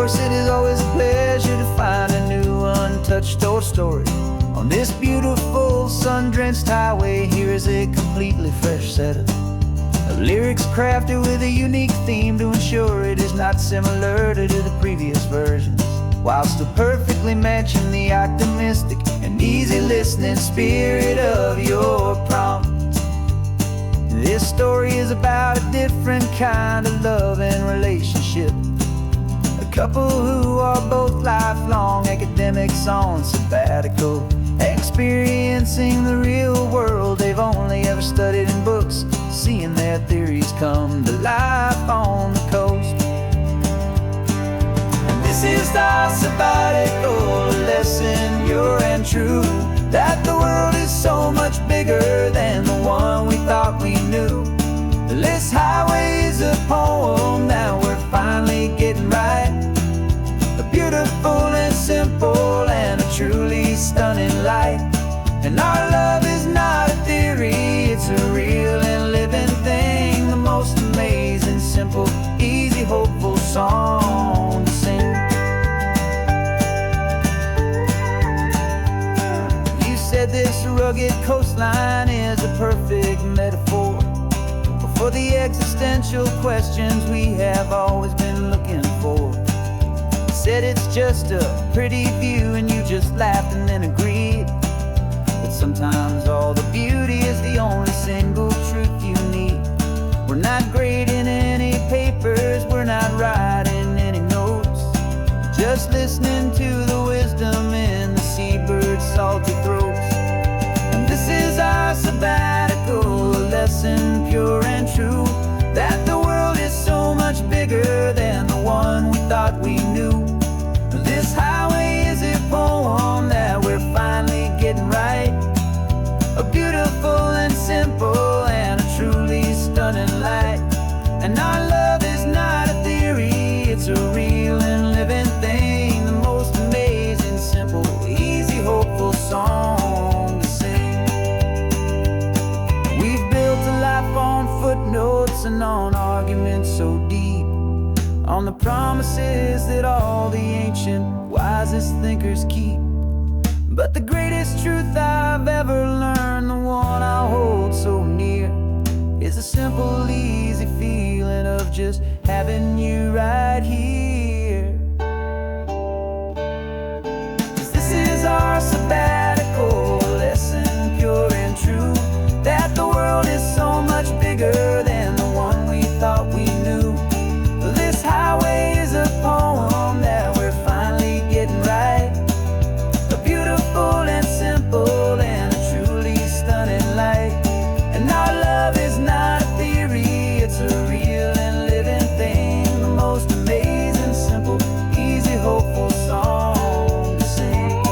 course, it is always a pleasure to find a new untouched old story. On this beautiful sun-drenched highway, here is a completely fresh set of lyrics crafted with a unique theme to ensure it is not similar to the previous versions, while still perfectly matching the optimistic and easy listening spirit of your prompt. This story is about a different kind of love and relationship. A couple who are both lifelong academics on sabbatical, experiencing the real world they've only ever studied in books, seeing their theories come to life on the coast. And this is our sabbatical lesson, pure and true, that the world is so much bigger than the one we thought we knew. This highway is a poem that we're finally getting right. A beautiful and simple and a truly stunning light. And our love is not a theory, it's a real and living thing. The most amazing, simple, easy, hopeful song to sing. You said this rugged coastline is a perfect metaphor for the existential questions we have always been looking for. You said it's just a pretty view and you just laughed and then agreed. But sometimes all the beauty is the only single truth you need. We're not grading any papers, we're not writing any notes, just listening to the wisdom in the seabird's salty throats. And this is our sabbatical lesson, pure and true, that the world is so much bigger than the one we thought we knew. This highway is a poem that we're finally getting right. A beautiful and simple and a truly stunning light. And our love is not a theory, it's a real and living thing. The most amazing, simple, easy, hopeful song to sing. We've built a life on footnotes and on arguments so deep, on the promises that all the ancient wisest thinkers keep. But the greatest truth I've ever learned, the one I hold so near, is a simple, easy feeling of just having you right here. 'Cause this is our sabbatical lesson, pure and true, that the world is so much bigger than the one we thought we knew. This highway is a poem that we're finally getting right. A beautiful and simple and a truly stunning light. And our love is not a theory, it's a real and living thing. The most amazing, simple, easy, hopeful song to sing.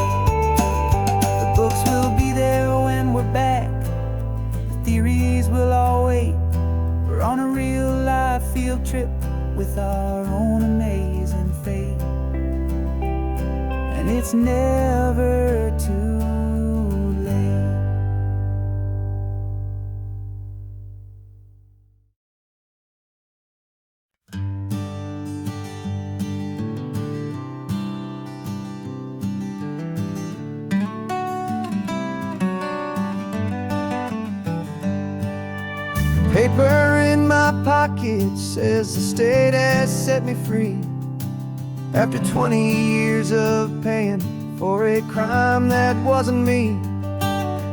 The books will be there when we're back, the theories will all wait. We're on a real life field trip with our own amazing fate. And it's never too late. Paper in my pocket says the state has set me free, after 20 years of paying for a crime that wasn't me.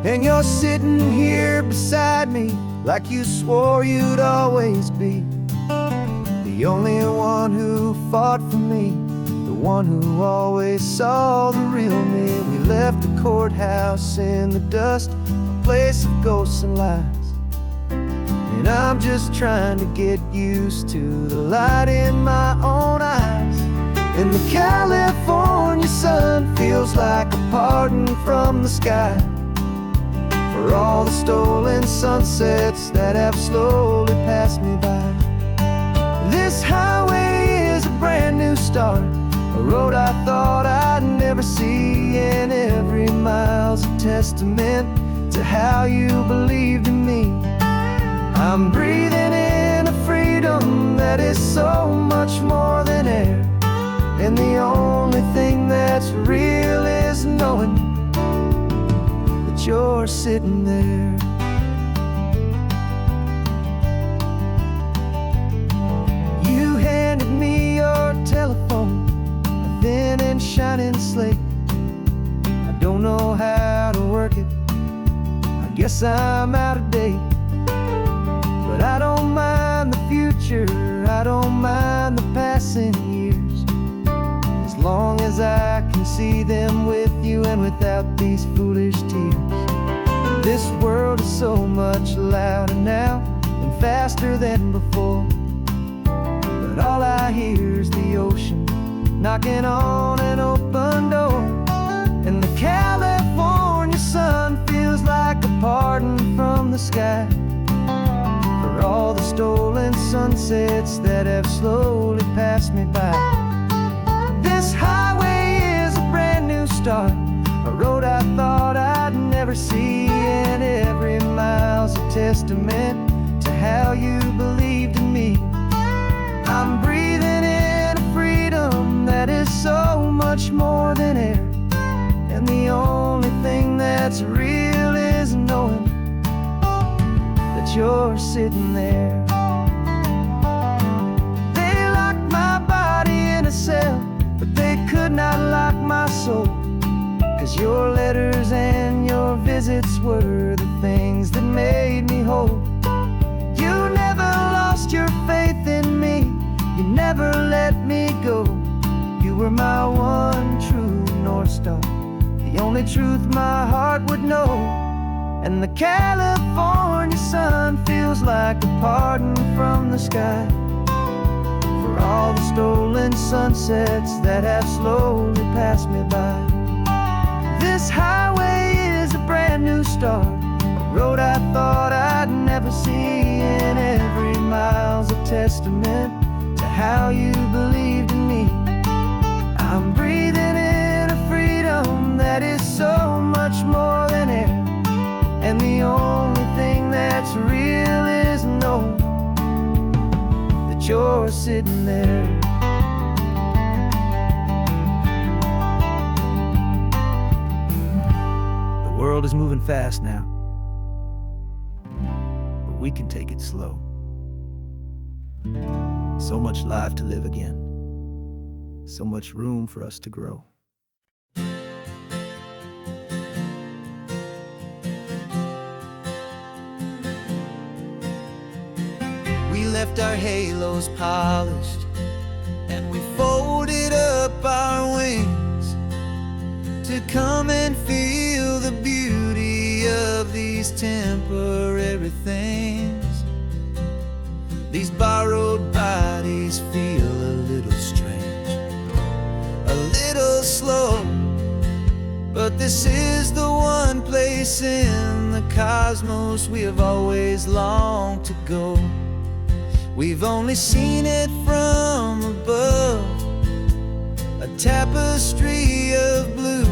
And you're sitting here beside me like you swore you'd always be, the only one who fought for me, the one who always saw the real me. We left the courthouse in the dust, a place of ghosts and lies. And I'm just trying to get used to the light in my own eyes. And the California sun feels like a pardon from the sky for all the stolen sunsets that have slowly passed me by. This highway is a brand new start, a road I thought I'd never see, and every mile's a testament to how you believed in me. I'm breathing in a freedom that is so much more than air, And the only thing that's real is knowing that you're sitting there. You handed me your telephone, a thin and shining slate. I don't know how to work it, I guess I'm out of date. But I don't mind the future, I don't mind the passing years, as long as I can see them with you and without these foolish tears. This world is so much louder now and faster than before, but all I hear is the ocean knocking on an open door. And the California sun feels like a pardon from the sky for all the stolen sunsets that have slowly passed me by. This highway is a brand new start, a road I thought I'd never see, and every mile's a testament to how you believed in me. I'm breathing in a freedom that is so much more than air, and the only thing that's real is knowing that you're sitting there. They locked my body in a cell, but they could not lock my soul, 'cause your letters and your visits were the things that made me whole. You never lost your faith in me, you never let me go. You were my one true North Star, the only truth my heart would know. And the California sun feels like a pardon from the sky for all the stolen sunsets that have slowly passed me by. This highway is a brand new start, a road I thought I'd never see, and every mile's a testament to how you believed in me. I'm breathing in a freedom that is so much more than air, and the only thing that's real is knowing that you're sitting there. The world is moving fast now, but we can take it slow. So much life to live again, so much room for us to grow. We left our halos polished, and we folded up our wings to come and feel the beauty of these temporary things. These borrowed bodies feel a little strange, a little slow, but this is the one place in the cosmos we have always longed to go. We've only seen it from above, a tapestry of blue,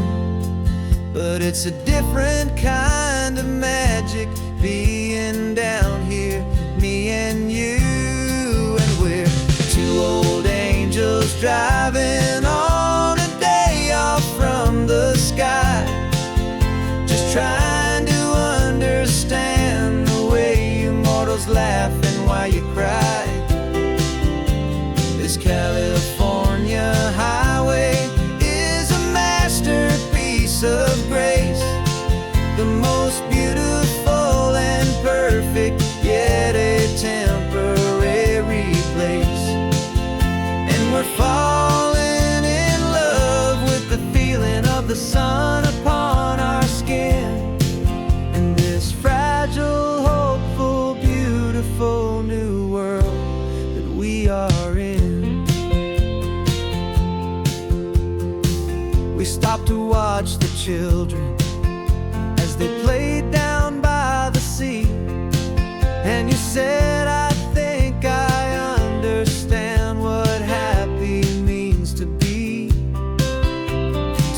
but it's a different kind of magic being down here, me and you. And we're two old angels driving on a day off from the sky, just trying to understand the way you mortals laugh and why you cry. This California highway is a masterpiece of grace, the most beautiful and perfect, yet a temporary place. And we're falling in love with the feeling of the sun upon our skin, and this fragile, hopeful, beautiful new world that we are in. We stopped to watch the children as they played down by the sea, and you said, I think I understand what happy means to be,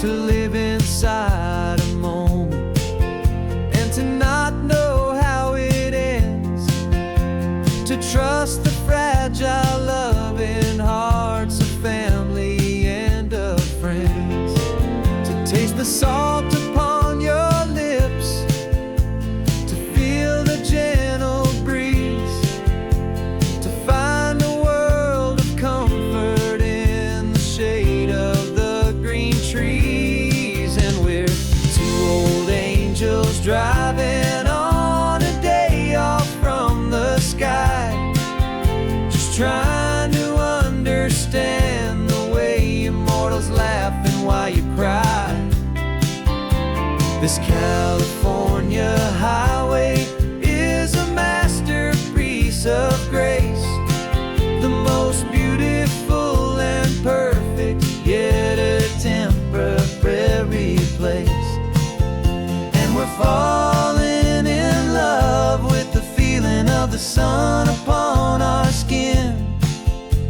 to live inside a moment and to not know how it ends, to trust the fragile loving hearts of family and This California highway is a masterpiece of grace, the most beautiful and perfect, yet a temporary place. And we're falling in love with the feeling of the sun upon our skin,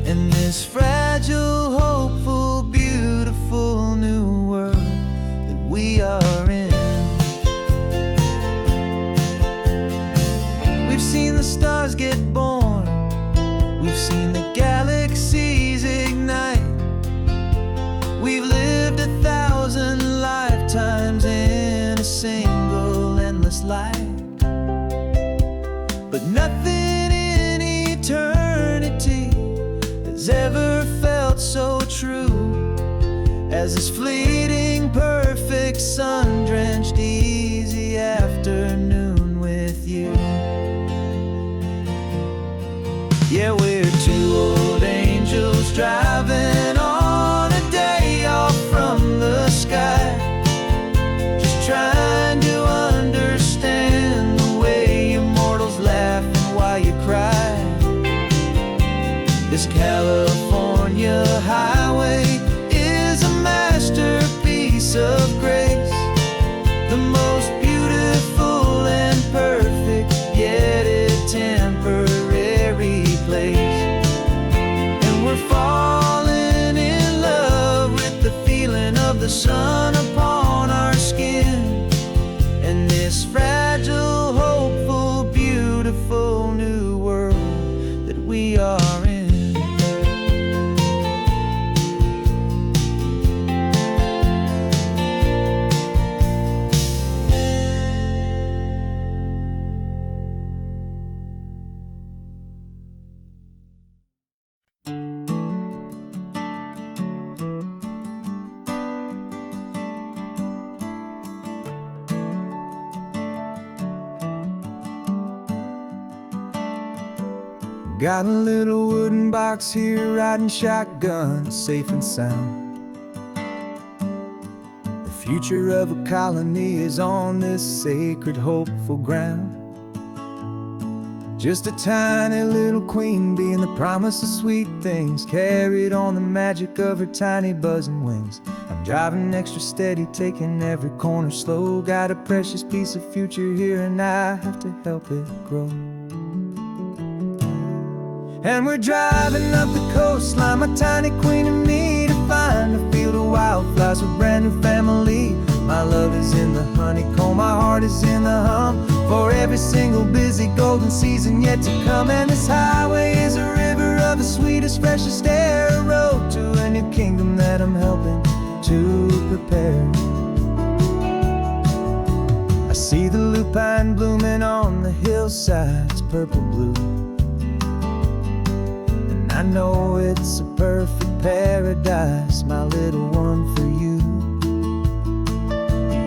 in this fragile, hopeful, beautiful new world that we are in. We've seen the stars get born, we've seen the galaxies ignite, we've lived 1,000 lifetimes in a single endless life. But nothing in eternity has ever felt so true as this fleeting, perfect, sun-drenched, easy afternoon with you. Yeah, we're two old angels driving on a day off from the sky, just trying to understand the way immortals laugh and why you cry. This California highway is a masterpiece of grace, the most beautiful and perfect, yet a temporary place. And we're falling in love with the feeling of the sun upon our skin, and this fragile, hopeful, beautiful new world that we are in. Got a little wooden box here, riding shotgun, safe and sound. The future of a colony is on this sacred, hopeful ground. Just a tiny little queen bee and the promise of sweet things, carried on the magic of her tiny buzzing wings. I'm driving extra steady, taking every corner slow. Got a precious piece of future here and I have to help it grow. And we're driving up the coastline, my tiny queen and me, to find a field of wildflowers with a brand new family. My love is in the honeycomb, my heart is in the hum, for every single busy golden season yet to come. And this highway is a river of the sweetest, freshest air, a road to a new kingdom that I'm helping to prepare. I see the lupine blooming on the hillsides, purple blue, I know it's a perfect paradise, my little one, for you.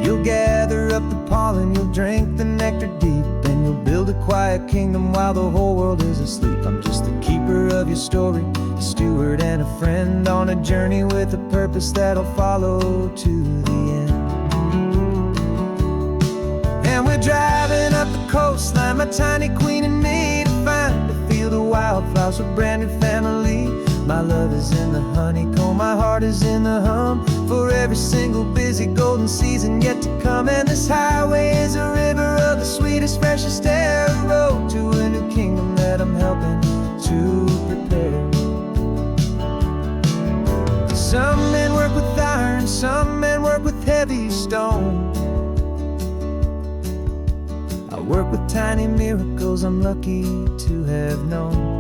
You'll gather up the pollen, you'll drink the nectar deep, and you'll build a quiet kingdom while the whole world is asleep. I'm just the keeper of your story, a steward and a friend, on a journey with a purpose that'll follow to the end. And we're driving up the coastline, my tiny queen and me, to find a field of wildflowers with a brand new family. My love is in the honeycomb, my heart is in the hum, for every single busy golden season yet to come. And this highway is a river of the sweetest, freshest air, a road to a new kingdom that I'm helping to prepare. Some men work with iron, some men work with heavy stone. I work with tiny miracles I'm lucky to have known.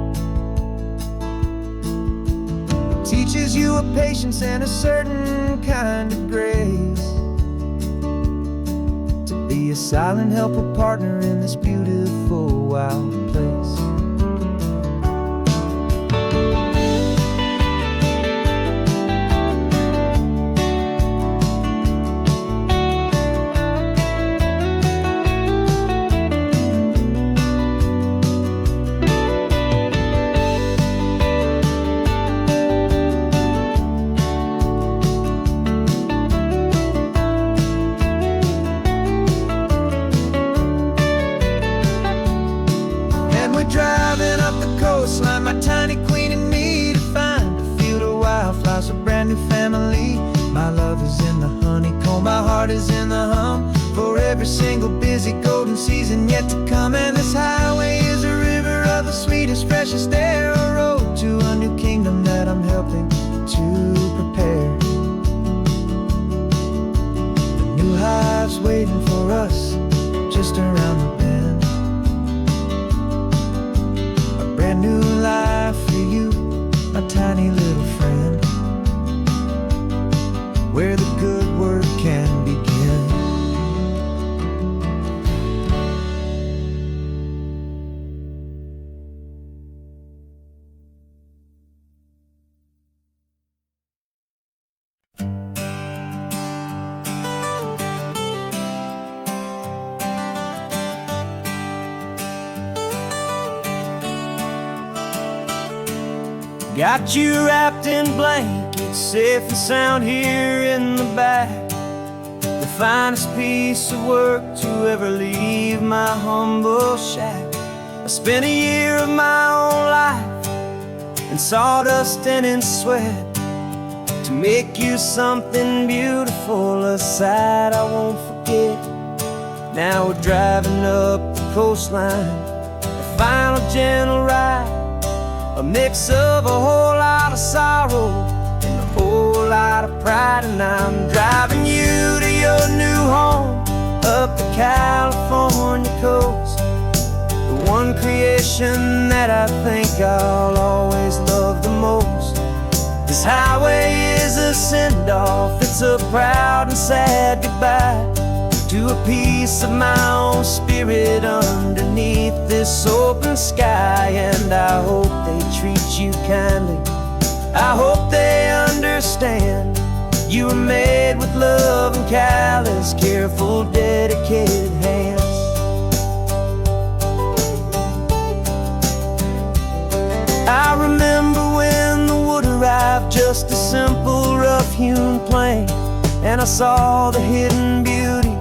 It teaches you a patience and a certain kind of grace, to be a silent, helpful partner in this beautiful, wild place. heart is in the hum for every single busy golden season yet to come. And this highway is a river of the sweetest, freshest air, a road to a new kingdom that I'm helping to prepare. The new hive's waiting for us just around the bend. A brand new life for you, my tiny little friend, where the good work can begin. Got you wrapped in blankets, safe and sound here in the back. The finest piece of work to ever leave my humble shack. I spent a year of my own life in sawdust and in sweat to make you something beautiful, a sight I won't forget. Now we're driving up the coastline, a final gentle ride, a mix of a whole lot of sorrow and a whole lot of pride. And I'm driving you to your new home up the California coast, the one creation that I think I'll always love the most. This highway is a send-off, it's a proud and sad goodbye to a piece of my own spirit underneath this open sky. And I hope they treat you kindly, I hope they understand you were made with love and callous, careful, dedicated hands. I remember when the wood arrived, just a simple rough-hewn plank, and I saw the hidden beauty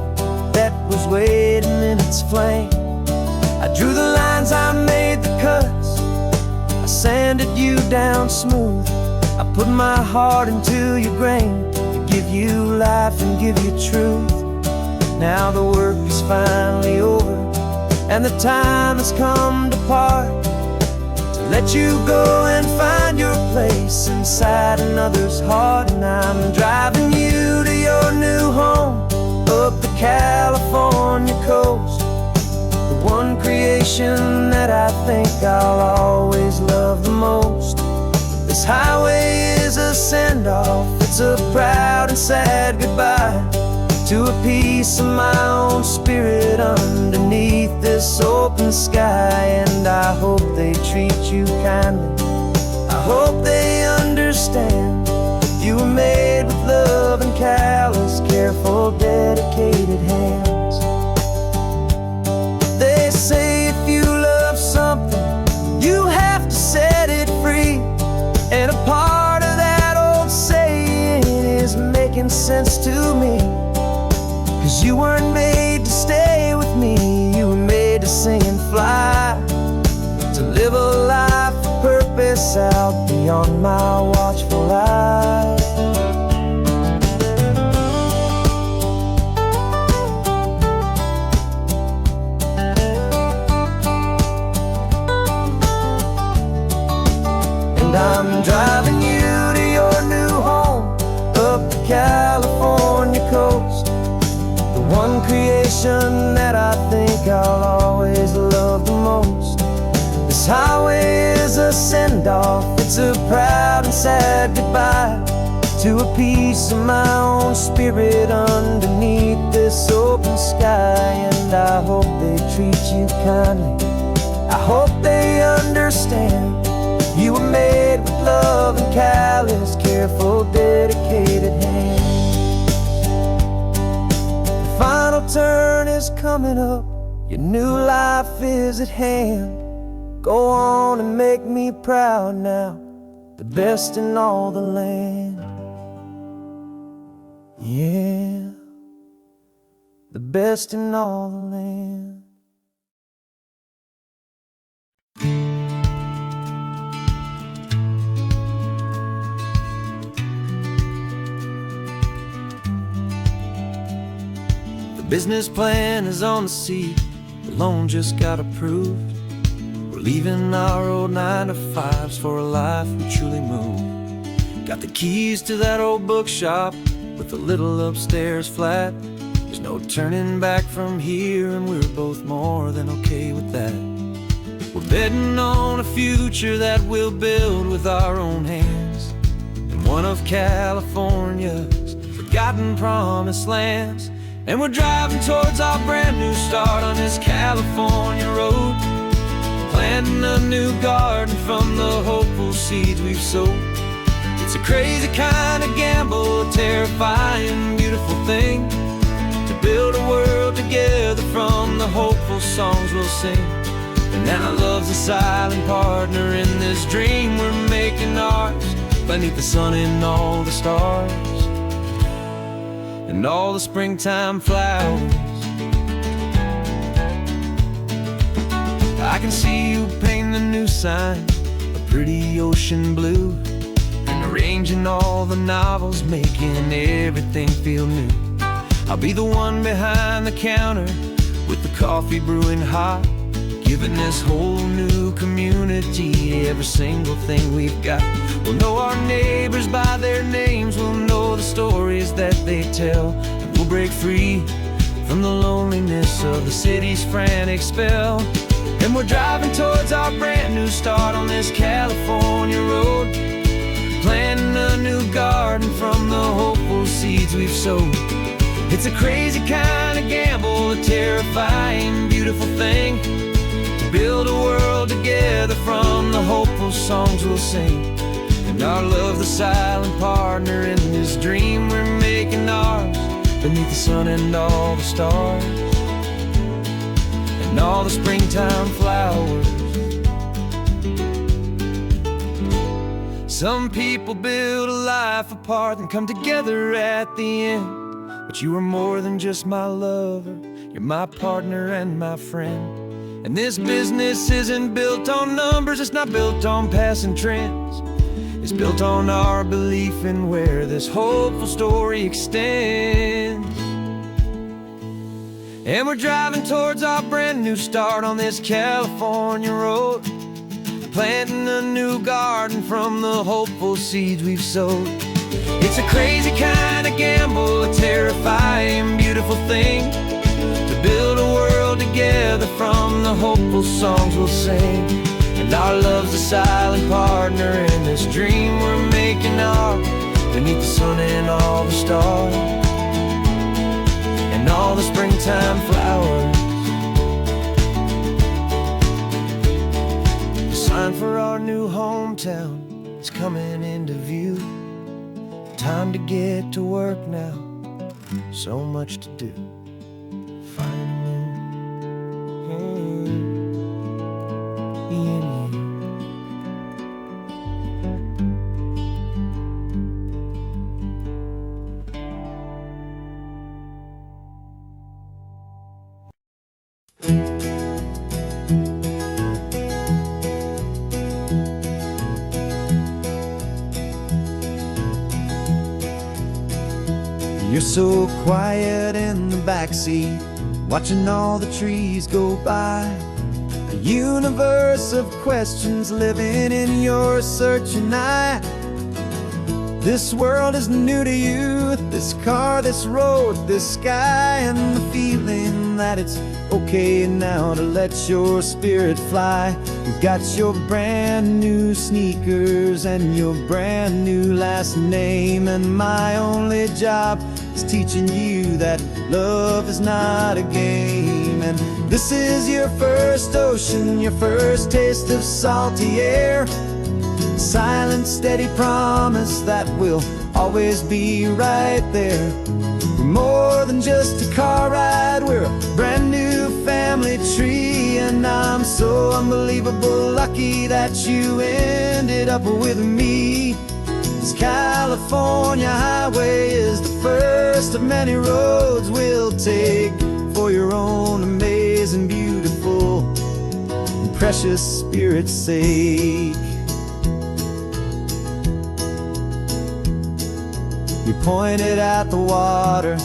that was waiting in its flame. I drew the lines, I made the cuts, I sanded you down smooth. I put my heart into your grain to give you life and give you truth. Now the work is finally over and the time has come to part, to let you go and find your place inside another's heart. And I'm driving you to your new home up the California coast, the one creation that I think I'll always love the most. This highway is a send-off, it's a proud and sad goodbye to a piece of my own spirit underneath this open sky. And I hope they treat you kindly, I hope they understand you were made with love and callous, careful, dedicated hands. They say if you love something, you have to set it free. And a part of that old saying is making sense to me, 'cause you weren't made to stay with me, you were made to sing and fly, to live a life of purpose out beyond my watchful eye. And I'm driving you to your new home up the California coast, the one creation that I think I'll always love the most. This highway is a send-off, it's a proud and sad goodbye to a piece of my own spirit underneath this open sky. And I hope they treat you kindly, I hope they understand you were made with love and callous, careful, dedicated hands. The final turn is coming up, your new life is at hand. Go on and make me proud now, the best in all the land. Yeah, the best in all the land. business plan is on the seat, the loan just got approved. We're leaving our old 9-to-5s for a life we truly move. Got the keys to that old bookshop with a little upstairs flat. There's no turning back from here, and we're both more than okay with that. We're betting on a future that we'll build with our own hands, in one of California's forgotten promised lands. And we're driving towards our brand new start on this California road, planting a new garden from the hopeful seeds we've sowed. It's a crazy kind of gamble, a terrifying, beautiful thing, to build a world together from the hopeful songs we'll sing. And now love's a silent partner in this dream we're making ours, beneath the sun and all the stars and all the springtime flowers. I can see you painting a new sign, a pretty ocean blue, and arranging all the novels, making everything feel new. I'll be the one behind the counter with the coffee brewing hot, giving this whole new community every single thing we've got. We'll know our neighbors by their names, we'll know the stories that they tell, and we'll break free from the loneliness of the city's frantic spell. And we're driving towards our brand new start on this California road, planting a new garden from the hopeful seeds we've sowed. It's a crazy kind of gamble, a terrifying, beautiful thing, to build a world together from the hopeful songs we'll sing. And our love, the silent partner in this dream we're making ours, beneath the sun and all the stars and all the springtime flowers. Some people build a life apart and come together at the end, but you are more than just my lover, you're my partner and my friend. And this business isn't built on numbers, it's not built on passing trends, it's built on our belief in where this hopeful story extends. And we're driving towards our brand new start on this California road, planting a new garden from the hopeful seeds we've sowed. It's a crazy kind of gamble, a terrifying, beautiful thing, to build a world together from the hopeful songs we'll sing. And our love's a silent partner in this dream we're making ours, beneath the sun and all the stars and all the springtime flowers. The sign for our new hometown is coming into view. Time to get to work now, so much to do. You're so quiet in the backseat, watching all the trees go by. A universe of questions living in your searching eye. This world is new to you, this car, this road, this sky, and the feeling that it's okay now to let your spirit fly. You've got your brand new sneakers and your brand new last name, and my only job is teaching you that love is not a game. And this is your first ocean, your first taste of salty air, silent, steady promise that we'll always be right there. We're more than just a car ride, we're a brand new family tree, and I'm so unbelievable lucky that you ended up with me. This California highway is the first of many roads we'll take for your own amazing, beautiful, and precious spirit's sake. We pointed at the water,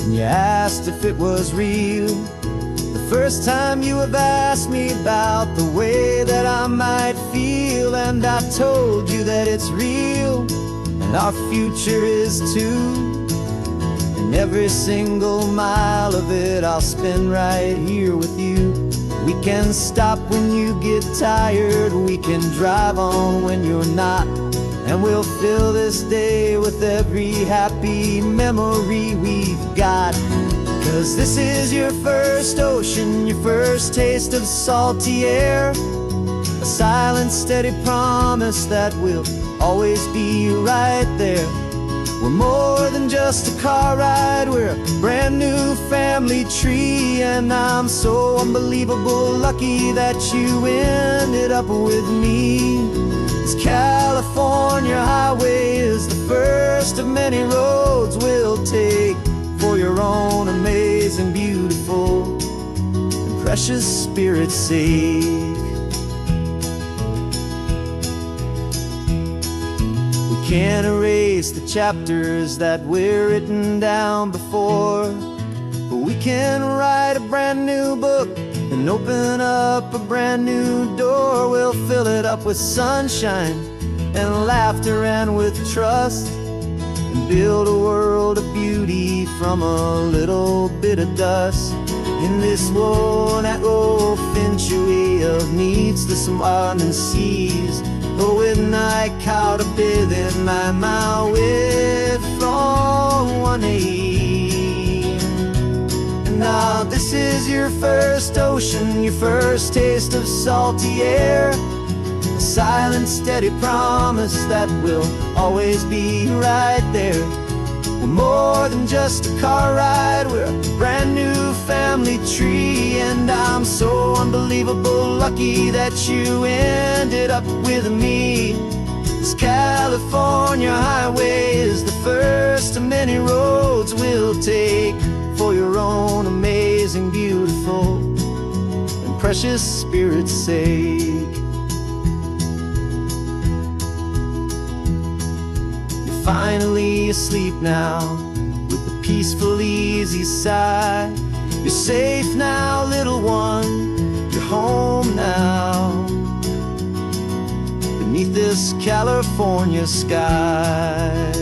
and you asked if it was real. The first time you have asked me about the way that I might feel, and I told you that it's real, and our future is too. And every single mile of it I'll spend right here with you. We can stop when you get tired, we can drive on when you're not, and we'll fill this day with every happy memory we've got. 'Cause this is your first ocean, your first taste of salty air, a silent, steady promise that we'll always be right there. We're more than just a car ride, we're a brand new family tree. And I'm so unbelievable lucky that you ended up with me. This California highway is the first of many roads we'll take for your own amazing, beautiful, and precious spirit's sake. Can't erase the chapters that we're written down before, but we can write a brand new book and open up a brand new door. We'll fill it up with sunshine and laughter and with trust, and build a world of beauty from a little bit of dust. In this world that finch of needs to some island seas, when I caught a bit in my way from one aim. And now this is your first ocean, your first taste of salty air, a silent, steady promise that we'll always be right there. We're more than just a car ride, we're a brand new family tree. And I'm so unbelievable lucky that you ended up with me. This California highway is the first of many roads we'll take for your own amazing, beautiful, and precious spirit's sake. Finally asleep now, with a peaceful, easy sigh. You're safe now, little one, you're home now, beneath this California sky.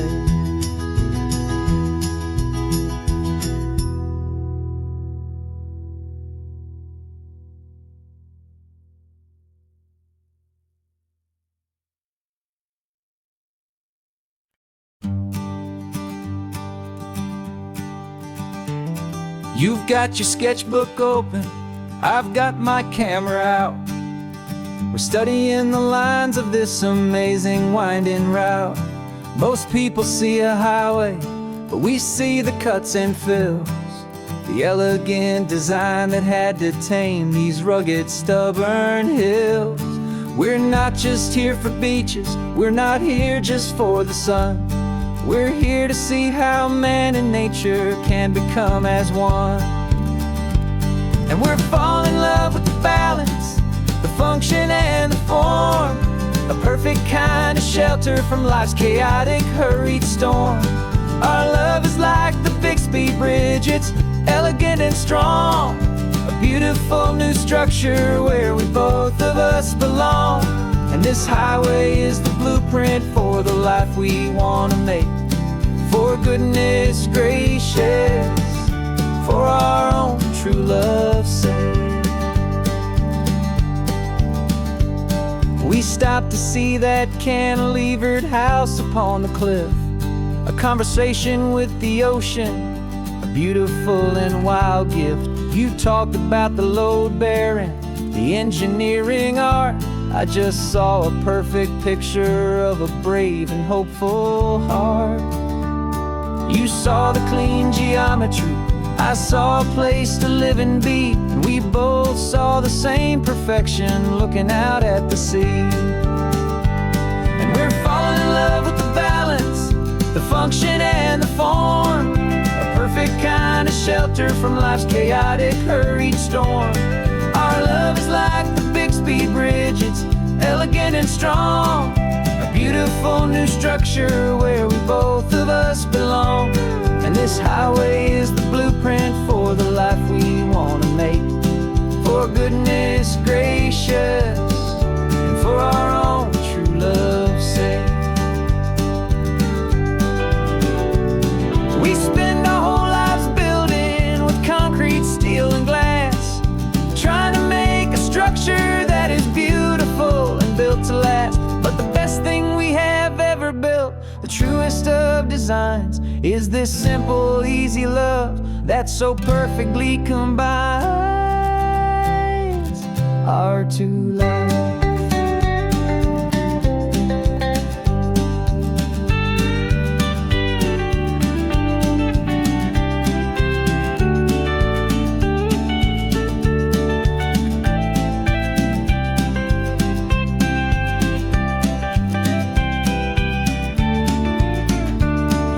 You've got your sketchbook open, I've got my camera out. We're studying the lines of this amazing winding route. Most people see a highway, but we see the cuts and fills, the elegant design that had to tame these rugged, stubborn hills. We're not just here for beaches, we're not here just for the sun. We're here to see how man and nature can become as one. And we're falling in love with the balance, the function and the form, a perfect kind of shelter from life's chaotic, hurried storm. Our love is like the Bixby Bridge, it's elegant and strong, a beautiful new structure where we both of us belong. And this highway is the blueprint for the life we want to make. For goodness gracious, for our own true love's sake. We stopped to see that cantilevered house upon the cliff, a conversation with the ocean, a beautiful and wild gift. You talked about the load bearing, the engineering art. I just saw a perfect picture of a brave and hopeful heart. You saw the clean geometry, I saw a place to live and be, and we both saw the same perfection looking out at the sea. And we're falling in love with the balance, the function and the form, a perfect kind of shelter from life's chaotic, hurried storm. Our love is like the Bixby Bridge, it's elegant and strong, a beautiful new structure where we both of us belong. And this highway is the blueprint for the life we want to make. For goodness gracious, and for our own true love's sake. We spend our whole lives building with concrete, steel, and glass, trying to make a structure that is beautiful and built to last. But the best thing we have ever built, the truest of designs, is this simple, easy love that so perfectly combines our two lives.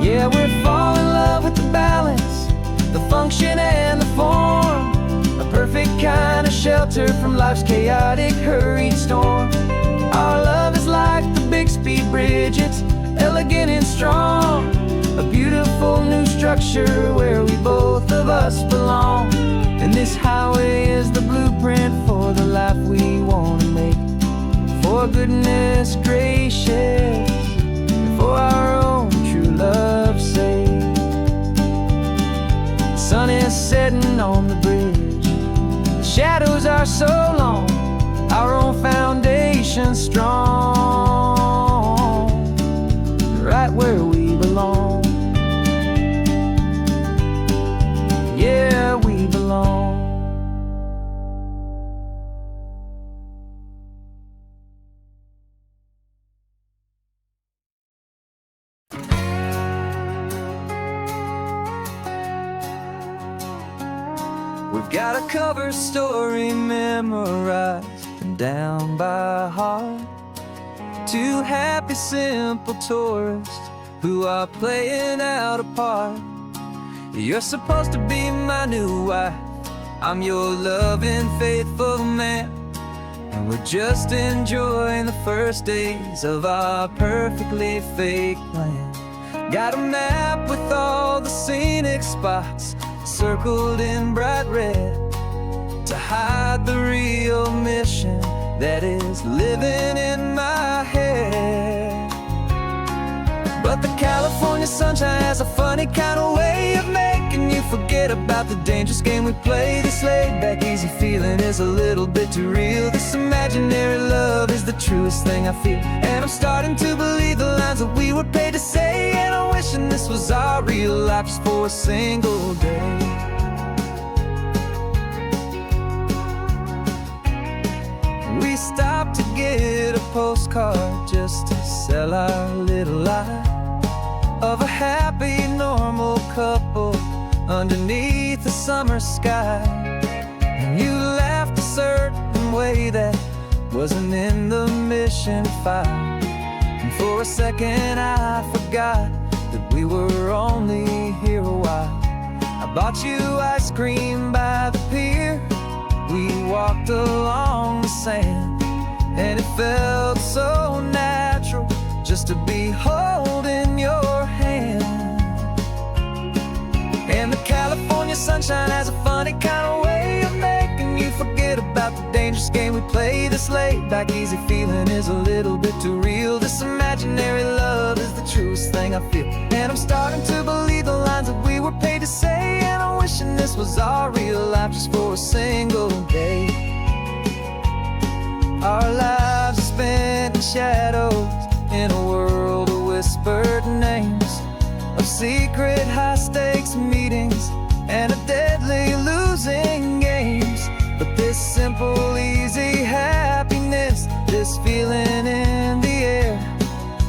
Yeah, we're falling in love with the balance, the function and the form, a perfect kind of shelter from life's chaotic, hurried storm. Our love is like the Bixby Bridge, it's elegant and strong, a beautiful new structure where we both of us belong. And this highway is the blueprint for the life we want to make. For goodness gracious, and for our own true love's sake. The sun is setting on the bridge, the shadows are so long, our own foundation strong, right where we belong. Yeah, we belong. We've got a cover story memorized and down by heart. Two happy, simple tourists who are playing out a part. You're supposed to be my new wife, I'm your loving, faithful man, and we're just enjoying the first days of our perfectly fake plan. Got a map with all the scenic spots circled in bright red to hide the real mission that is living in my head. But the California sunshine has a funny kind of way of making you forget about the dangerous game we play. This laid-back, easy feeling is a little bit too real. This imaginary love is the truest thing I feel, and I'm starting to believe the lines that we were paid to say. And I'm wishing this was our real life just for a single day. We stopped to get a postcard just to sell our little lie of a happy, normal couple underneath the summer sky. And you laughed a certain way that wasn't in the mission file, and for a second I forgot that we were only here a while. I bought you ice cream by the pier, we walked along the sand, and it felt so natural just to be holding your hand. And the California sunshine has a funny kind of way of making you forget about the dangerous game we play. This laid-back, easy feeling is a little bit too real. This imaginary love is the truest thing I feel, and I'm starting to believe the lines that we were paid to say. And I'm wishing this was our real life just for a single day. Our lives are spent in shadows, in a world of whispered names, of secret high-stakes meetings and of deadly losing games. But this simple, easy happiness, this feeling in the air,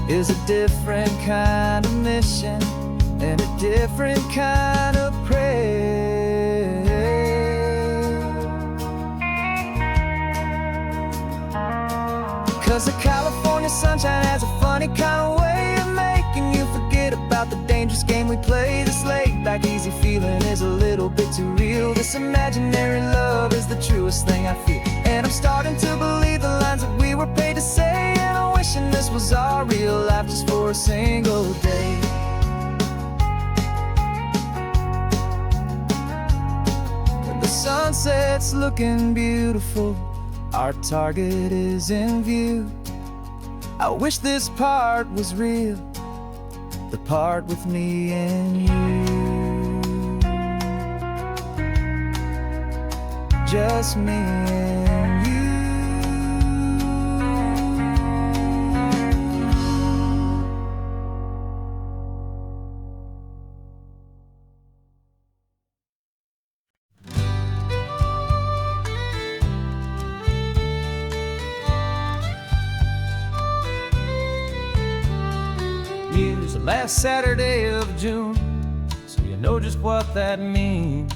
is a different kind of mission and a different kind of prayer. 'Cause the California sunshine has a funny kind of way of making you forget about the dangerous game we play. This laid-back, easy feeling is a little bit too real. This imaginary love is the truest thing I feel, and I'm starting to believe the lines that we were paid to say. And I'm wishing this was our real life just for a single day. sunset's looking beautiful, our target is in view. I wish this part was real, the part with me and you. Just me and you. Use the last Saturday of June, so you know just what that means.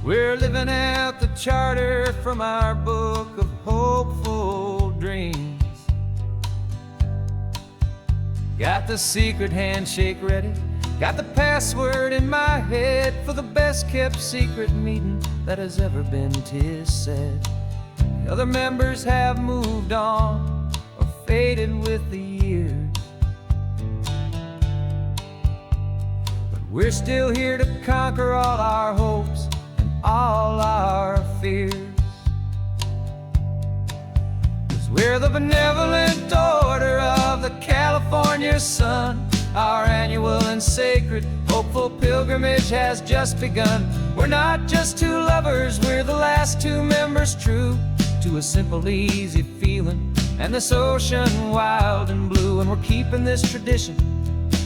We're living out the charter from our book of hopeful dreams. Got the secret handshake ready, got the password in my head for the best kept secret meeting that has ever been, 'tis said. The other members have moved on, faded with the years, but we're still here to conquer all our hopes and all our fears. 'Cause we're the benevolent order of the California sun. Our annual and sacred hopeful pilgrimage has just begun. We're not just two lovers, we're the last two members true to a simple, easy feeling and this ocean wild and blue. And we're keeping this tradition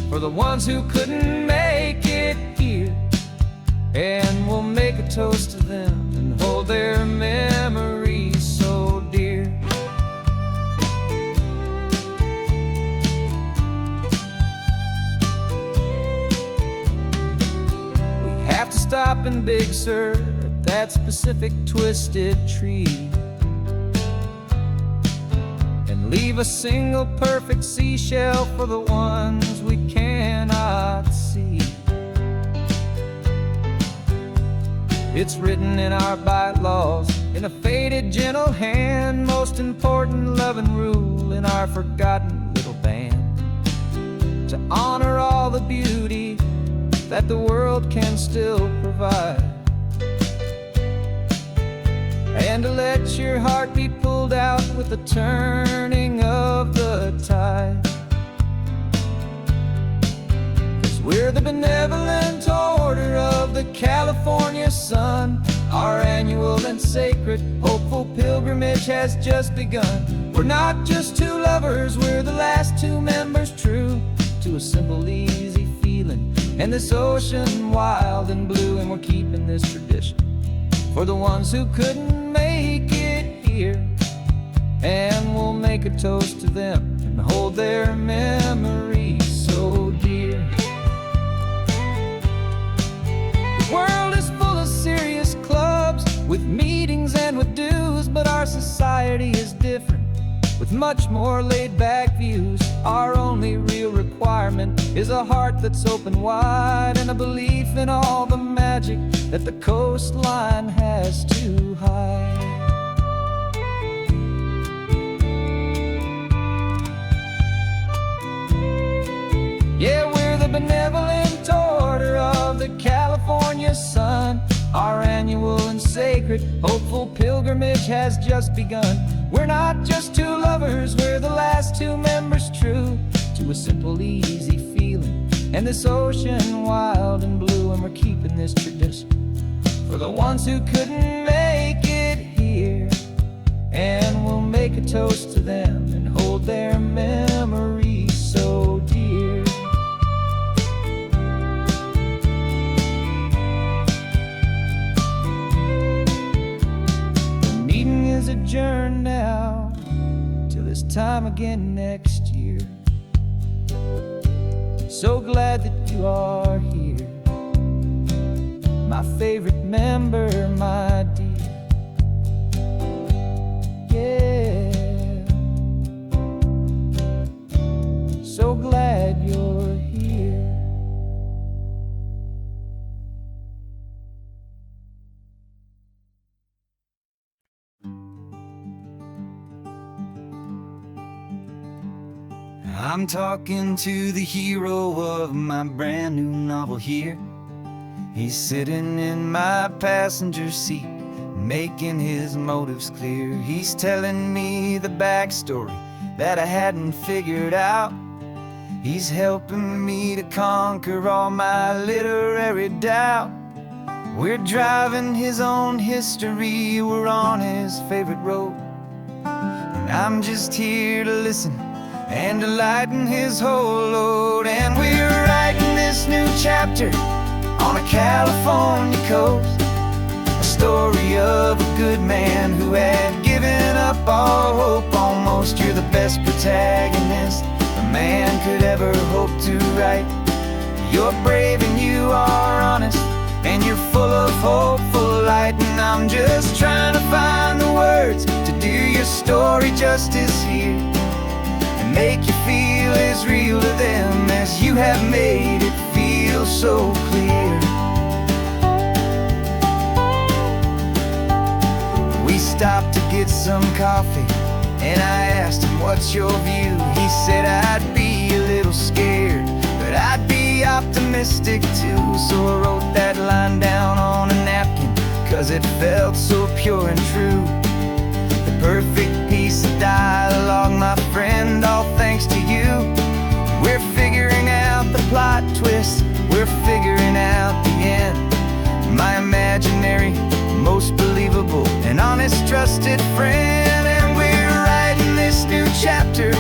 for the ones who couldn't make it here, and we'll make a toast to them and hold their memories so dear. We have to stop in Big Sur at that specific twisted tree, leave a single perfect seashell for the ones we cannot see. It's written in our bylaws in a faded gentle hand, most important loving rule in our forgotten little band, to honor all the beauty that the world can still provide, and to let your heart be pulled out with the turning of the tide. 'Cause we're the benevolent order of the California sun. Our annual and sacred hopeful pilgrimage has just begun. We're not just two lovers, we're the last two members true to a simple, easy feeling and this ocean wild and blue. And we're keeping this tradition for the ones who couldn't make it here, and we'll make a toast to them and hold their memories so dear. The world is full of serious clubs with meetings and with dues, but our society is different with much more laid-back views. Our only real requirement is a heart that's open wide and a belief in all the magic that the coastline has to hide. Yeah, we're the benevolent order of the California sun. Our annual and sacred hopeful pilgrimage has just begun. We're not just two lovers, we're the last two members true to a simple, easy feeling and this ocean wild and blue. And we're keeping this tradition for the ones who couldn't make it here, and we'll make a toast to them and hold their memories so dear. The meeting is adjourned now till this time again next year. So glad that you are here, my favorite member, my dear. Yeah, so glad you're here. I'm talking to the hero of my brand new novel here. He's sitting in my passenger seat, making his motives clear. He's telling me the backstory that I hadn't figured out. He's helping me to conquer all my literary doubt. We're driving his own history, we're on his favorite road, and I'm just here to listen and to lighten his whole load. And we're writing this new chapter on a California coast, a story of a good man who had given up all hope almost. You're the best protagonist a man could ever hope to write. You're brave and you are honest, and you're full of hopeful light. And I'm just trying to find the words to do your story justice here, and make you feel as real to them as you have made it feel so clear. We stopped to get some coffee, and I asked him, what's your view? He said, I'd be a little scared, but I'd be optimistic too. So I wrote that line down on a napkin, 'cause it felt so pure and true. The perfect piece of dialogue, my friend, all thanks to you. We're figuring out the plot twist, we're figuring out the end. My imaginary, most believable and honest trusted friend. And we're writing this new chapter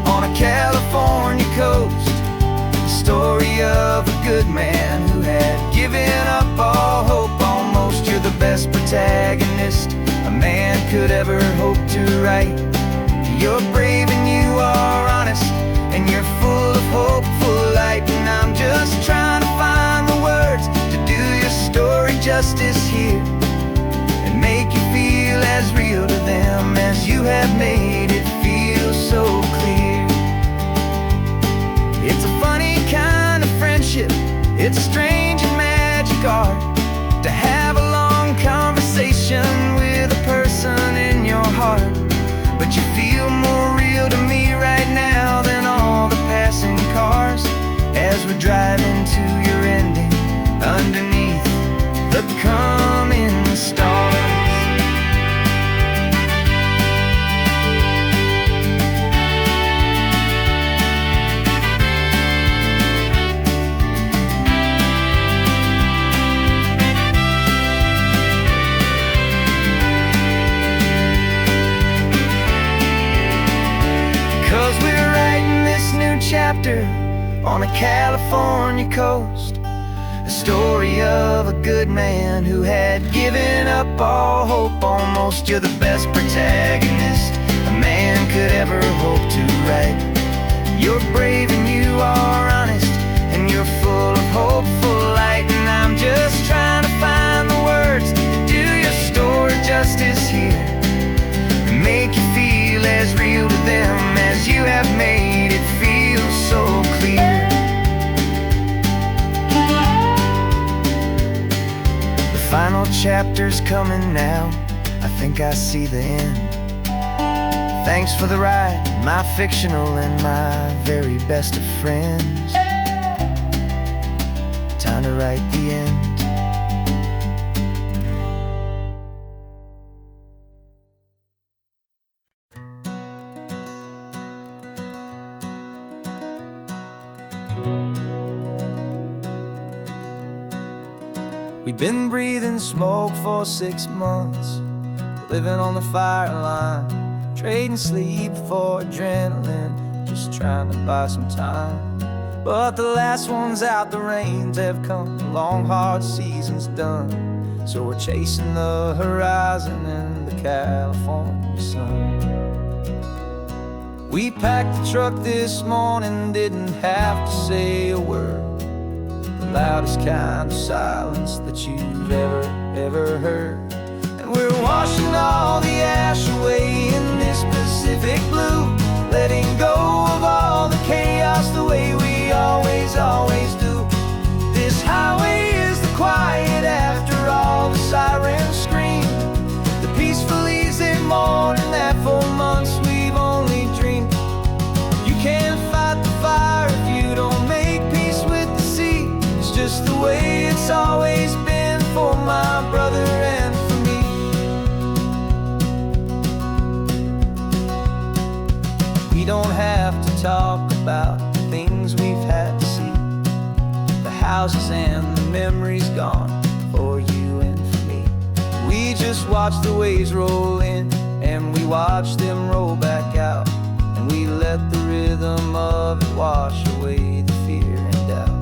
on a California coast, the story of a good man who had given up all hope almost. You're the best protagonist a man could ever hope to write. You're brave and you are honest, and you're full of hopeful light. And I'm just trying to find the words to do your story justice here, and make you feel as real to them as you have made it feel so clear. It's a funny kind of friendship, it's a strange and magic art to have a long conversation with a person in your heart. But you feel more real to me right now than all the passing cars, as we're driving to your ending underneath the coming stars. 'Cause we're writing this new chapter on a California coast, a story of a good man who had given up all hope almost. You're the best protagonist a man could ever hope to write. You're brave and you are honest, and you're full of hopeful light. And I'm just trying to find the words to do your story justice here, and make you feel as real to them as you have made it feel so clear. The final chapter's coming now, I think I see the end. Thanks for the ride, my fictional and my very best of friends. Time to write the end. We've been breathing smoke for 6 months, living on the fire line, trading sleep for adrenaline, just trying to buy some time. But the last one's out, the rains have come, the long hard season's done. So we're chasing the horizon in the California sun. We packed the truck this morning, didn't have to say a word. The loudest kind of silence that you've ever heard. And we're washing all the ash away in this Pacific blue, letting go of all the chaos the way we always do. This highway is the quiet after all the sirens scream, the peaceful easy morning that for months we've only dreamed. You can't fight the fire if you don't make peace with the sea. It's just the way it's always gone for you and for me. We just watch the waves roll in, and we watch them roll back out, and we let the rhythm of it wash away the fear and doubt.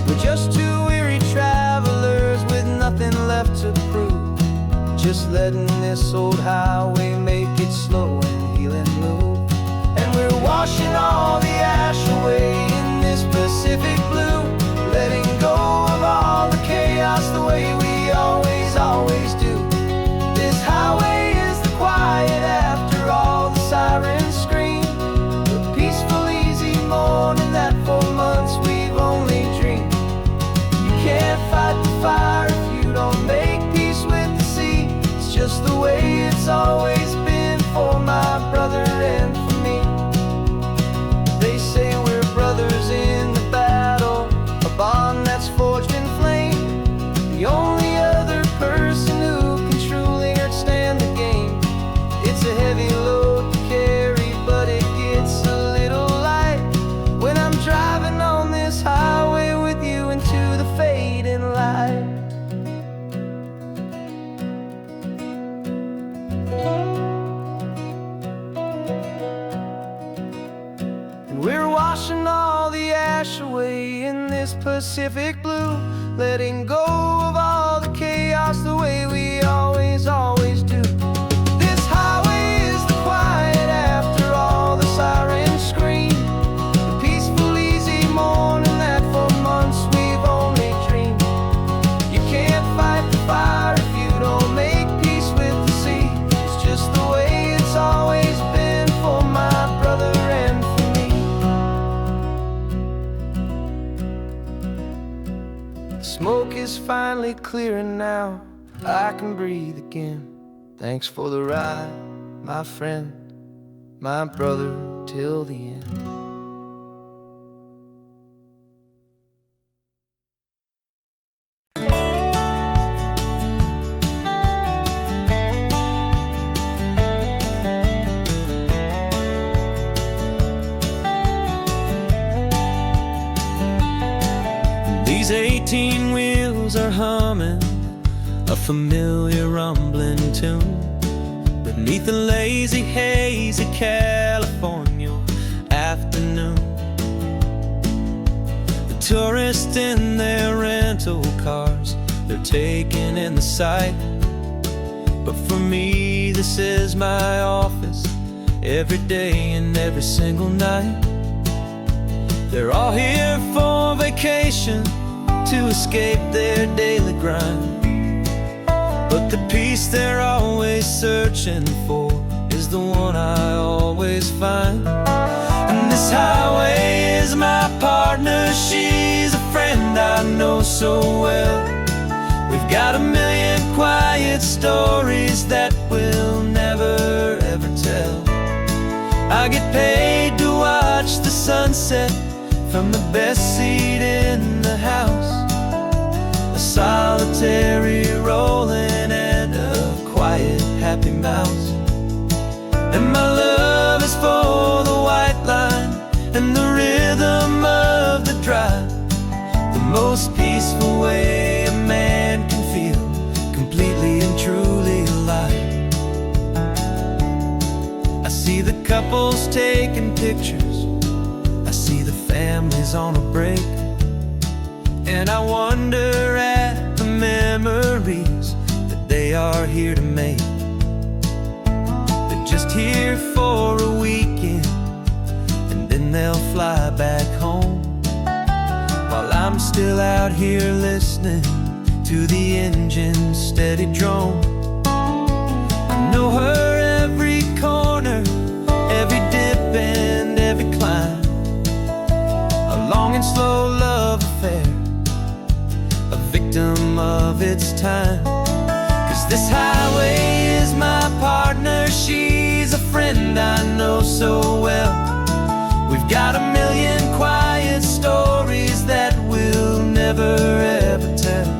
We're just two weary travelers with nothing left to prove, just letting this old highway make its slow and healing move. And we're washing all the ash away in this Pacific blue, letting go of all the chaos the way we always, always do. This highway is the quiet after all the sirens scream, the peaceful, easy morning that for months we've only dreamed. You can't fight the fire if you don't make peace with the sea. It's just the way it's always been for my brother and for me. They say we're brothers in the battle, a bond that's forged in flame. The only other person who can truly understand the game. It's a heavy load to carry, but it gets a little light when I'm driving on this highway with you into the fading light. And we're washing all the ash away in this Pacific blue, letting go of all the chaos the way we always, always do. This highway is the quiet after all the sirens scream, the peaceful, easy morning that for months we've only dreamed. You can't fight the fire if you don't make peace with the sea. It's just the way it's always been for my brother and for me. The smoke is finally clearing now, I can breathe again. Thanks for the ride, my friend, my brother, till the end. These 18 wheels are humming a familiar rumbling tune beneath the lazy haze of California afternoon. The tourists in their rental cars, they're taking in the sight. But for me, this is my office, every day and every single night. They're all here for vacation, to escape their daily grind. But the peace they're always searching for is the one I always find. And this highway is my partner, she's a friend I know so well. We've got a million quiet stories that we'll never ever tell. I get paid to watch the sunset from the best seat in the house, a solitary rolling and a quiet happy mouse. And my love is for the white line and the rhythm of the drive, the most peaceful way a man can feel completely and truly alive. I see the couples taking pictures, I see the families on a break, and I wonder at the memories that they are here to make. They're just here for a weekend, and then they'll fly back home, while I'm still out here listening to the engine's steady drone. I know her every corner, every dip and every climb, a long and slow love affair, a victim of its time. 'Cause this highway is my partner, she's a friend I know so well. We've got a million quiet stories that we'll never ever tell.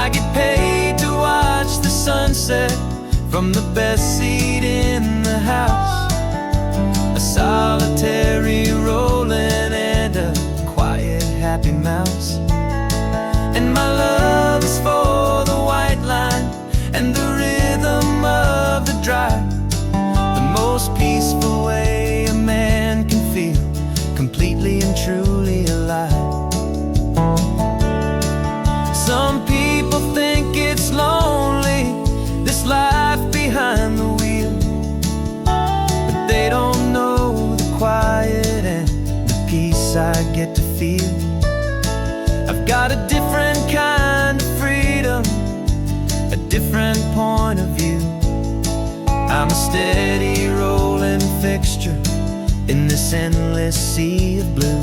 I get paid to watch the sunset from the best seat in the house, a solitary rolling and a quiet happy mouse. And my love is for the white line and the rhythm of the drive, the most peaceful way a man can feel completely and truly alive. Some people think it's lonely, this life behind the wheel, but they don't know the quiet and the peace I get to feel. I've got a different kind of freedom, a different point of view. I'm a steady rolling fixture in this endless sea of blue.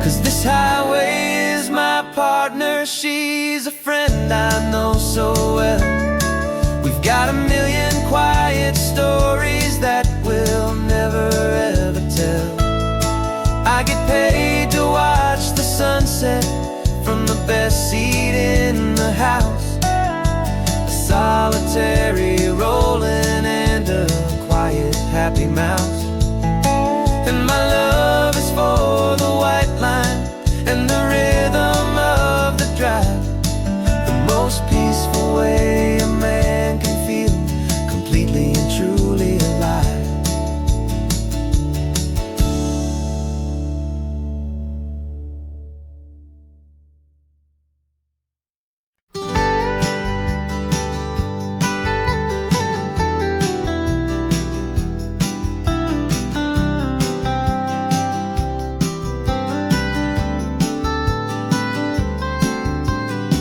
'Cause this highway is my partner, she's a friend I know so well. We've got a million quiet stories that we'll never ever tell. I get paid to watch the sunset from the best seat in the house, a solitary rolling and a quiet happy mouse. And my love is for the white line and the rhythm of the drive, the most peaceful way a man can feel completely and truly alive.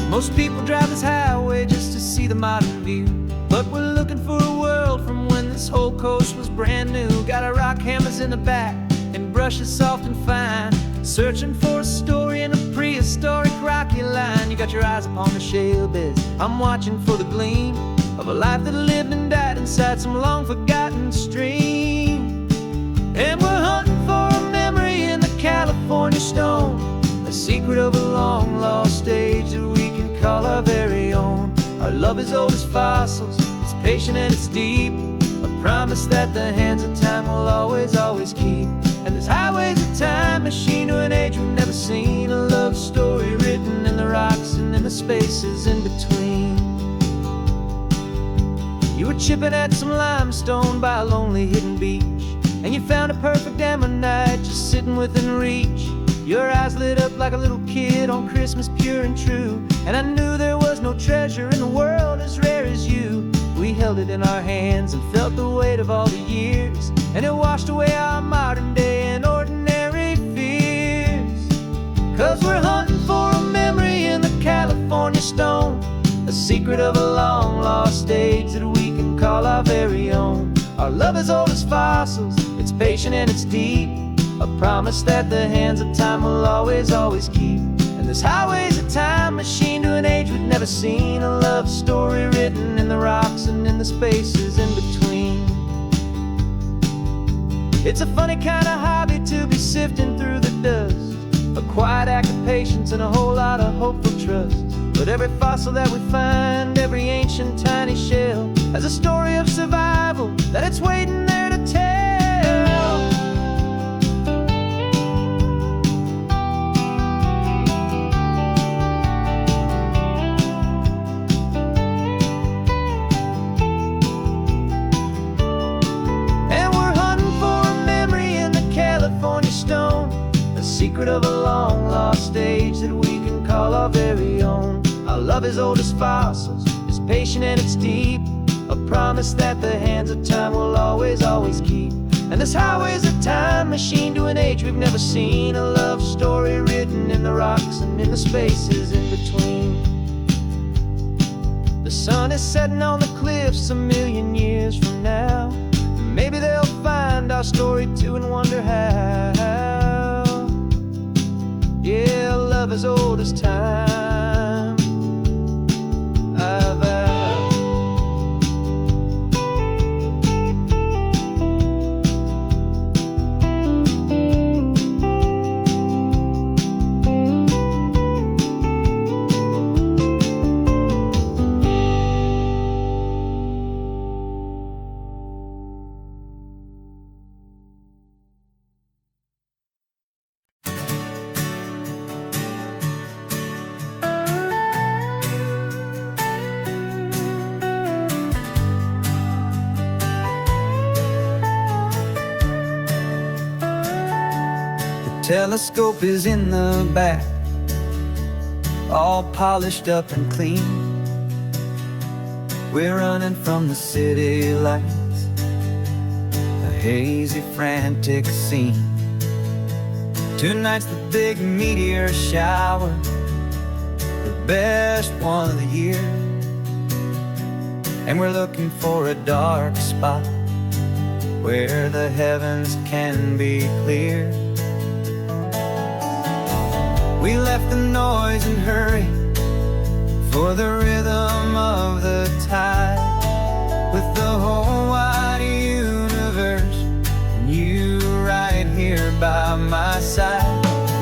Most people drive this highway just to see the modern view, but we're looking for a world from when this whole coast was brand new. Got our rock hammers in the back and brushes soft and fine, searching for a story in a prehistoric rocky line. You got your eyes upon the shale beds, I'm watching for the gleam of a life that lived and died inside some long forgotten stream. And we're hunting for a memory in the California stone, a secret of a long lost age that we can call our very own. Our love is old as fossils, it's patient and it's deep, a promise that the hands of time will always, always keep. And this highway's a time machine to an age we've never seen, a love story written in the rocks and in the spaces in between. You were chipping at some limestone by a lonely hidden beach, and you found a perfect ammonite just sitting within reach. Your eyes lit up like a little kid on Christmas, pure and true, and I knew there was no treasure in the world as rare as you. We held it in our hands and felt the weight of all the years, and it washed away our modern day and ordinary fears. 'Cause we're hunting for a memory in the California stone, a secret of a long lost age that we can call our very own. Our love is old as fossils, it's patient and it's deep, a promise that the hands of time will always, always keep. And this highway's a time machine to an age we've never seen, a love story written in the rocks and in the spaces in between. It's a funny kind of hobby to be sifting through the dust, a quiet act of patience and a whole lot of hopeful trust. But every fossil that we find, every ancient tiny shell, has a story of survival that it's waiting there to tell. Secret of a long lost age that we can call our very own. Our love is old as fossils, it's patient and it's deep, a promise that the hands of time will always, always keep. And this highway's a time machine to an age we've never seen, a love story written in the rocks and in the spaces in between. The sun is setting on the cliffs a million years from now, maybe they'll find our story too and wonder how. Yeah, love as old as time, I vow. Telescope is in the back, all polished up and clean. We're running from the city lights, a hazy, frantic scene. Tonight's the big meteor shower, the best one of the year. And we're looking for a dark spot where the heavens can be clear. We left the noise and hurry for the rhythm of the tide, with the whole wide universe and you right here by my side.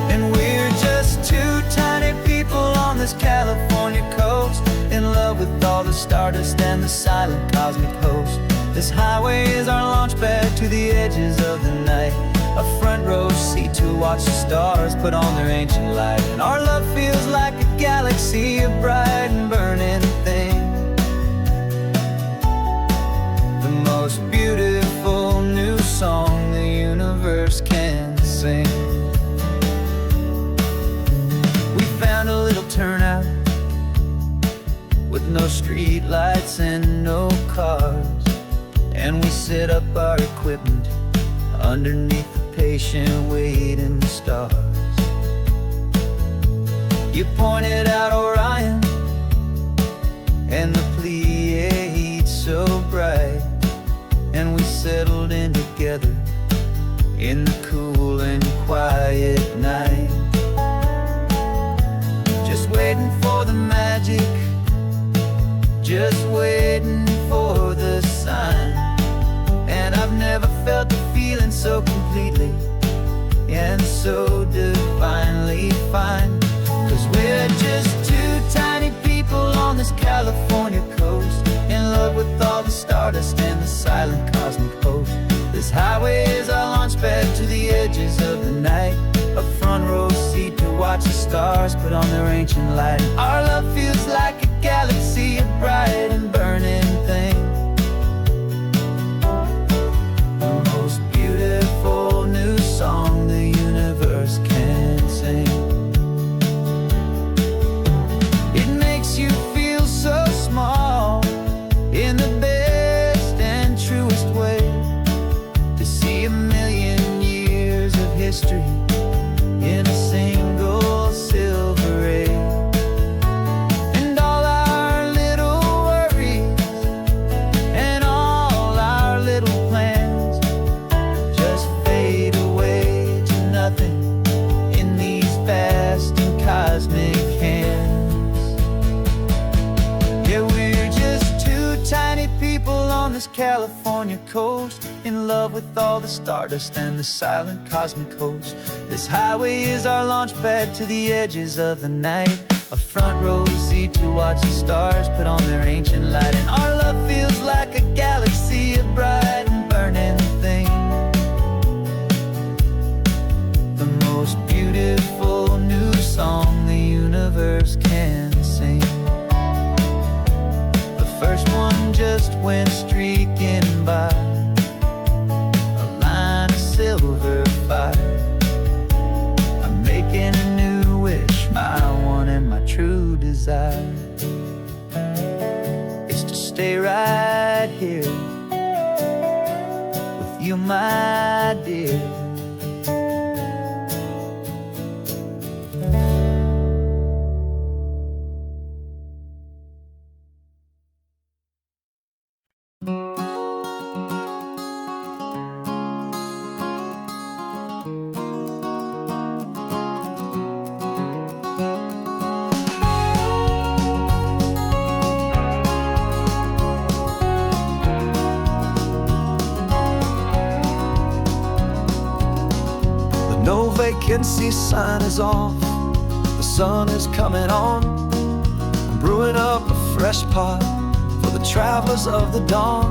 And we're just two tiny people on this California coast, in love with all the stardust and the silent cosmic host. This highway is our launch pad to the edges of the night, a front row seat to watch the stars put on their ancient light. And our love feels like a galaxy, a bright and burning thing, the most beautiful new song the universe can sing. We found a little turnout with no street lights and no cars, and we set up our equipment underneath the patient waiting stars. You pointed out Orion and the Pleiades so bright, and we settled in together in the cool and quiet night, just waiting for the magic, just waiting for the sign. And I've never felt the feeling so completely and so divinely fine, 'cause we're just two tiny people on this California coast, in love with all the stardust and the silent cosmic host. This highway is our launch pad to the edges of the night, a front row seat to watch the stars put on their ancient light. Our love feels like a galaxy, a bright and burning thing, the most beautiful new song the universe can sing. It makes you feel so small in the best and truest way, to see a million years of history in a single silver ray. And all our little worries and all our little plans just fade away to nothing in these vast and cosmic hands. Yeah, we're just two tiny people on this California coast, in love with all the stardust and the silent cosmic host. This highway is our launch pad to the edges of the night, a front row seat to watch the stars put on their ancient light. And our love feels like a galaxy, a bright and burning thing, the most beautiful new song the universe can sing. The first one just went streaking by, a line of silver fire. I'm making a new wish, my one and my true desire is to stay right here with you, my dear. No vacancy sign is off, the sun is coming on. I'm brewing up a fresh pot for the travelers of the dawn.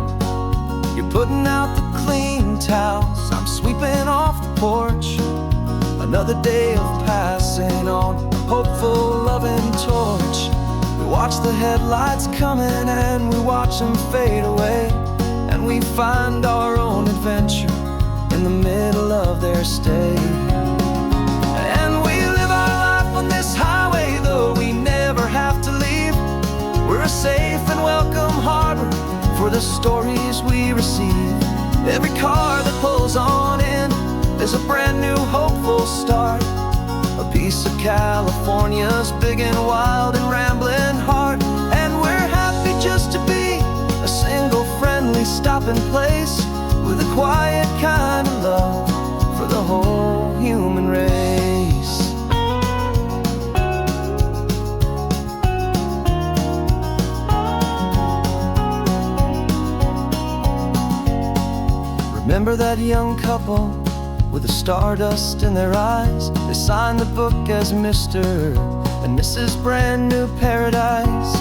You're putting out the clean towels, I'm sweeping off the porch. Another day of passing on, a hopeful loving torch. We watch the headlights coming and we watch them fade away, and we find our own adventure in the middle of their stay. safe and welcome harbor for the stories we receive. Every car that pulls on in is a brand new hopeful start. A piece of California's big and wild and rambling heart. And we're happy just to be a single friendly stopping place with a quiet kind of love for the whole human race. Remember that young couple with the stardust in their eyes? They signed the book as Mr. and Mrs. Brand New Paradise.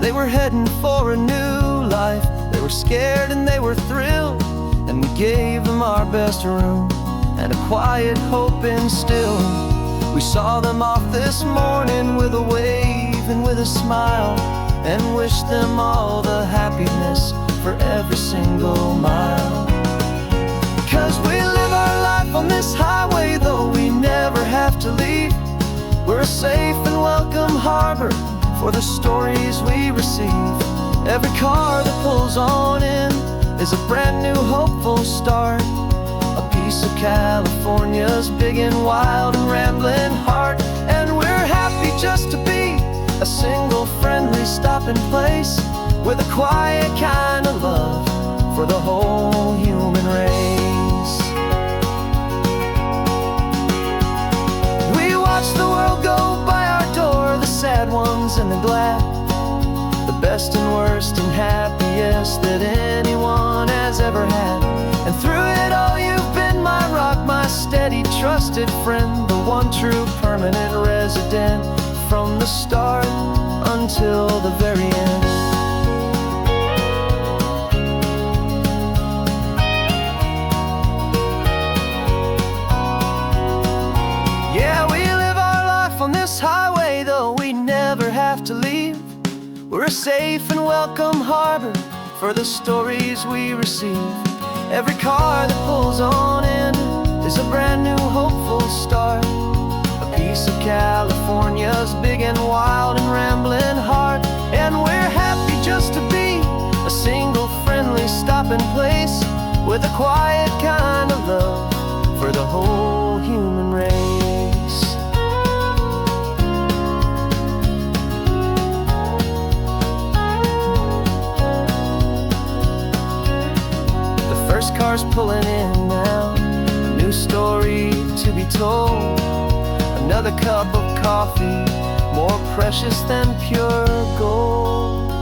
They were heading for a new life. They were scared and they were thrilled, and we gave them our best room and a quiet hope instilled. We saw them off this morning with a wave and with a smile, and wished them all the happiness for every single mile. 'Cause we live our life on this highway, though we never have to leave. We're a safe and welcome harbor for the stories we receive. Every car that pulls on in is a brand new hopeful start. A piece of California's big and wild and rambling heart. And we're happy just to be a single friendly stopping place with a quiet kind of love for the whole human race. We watch the world go by our door, the sad ones and the glad, the best and worst and happiest that anyone has ever had. And through it all you've been my rock, my steady trusted friend, the one true permanent resident from the start until the very end. Yeah, we live our life on this highway, though we never have to leave. We're a safe and welcome harbor for the stories we receive. Every car that pulls on in is a brand new hopeful start. A piece of California's big and wild and rambling heart. And we're happy just to be a single friendly stopping place with a quiet kind of love for the whole human race. First car's pulling in now, a new story to be told. Another cup of coffee, more precious than pure gold.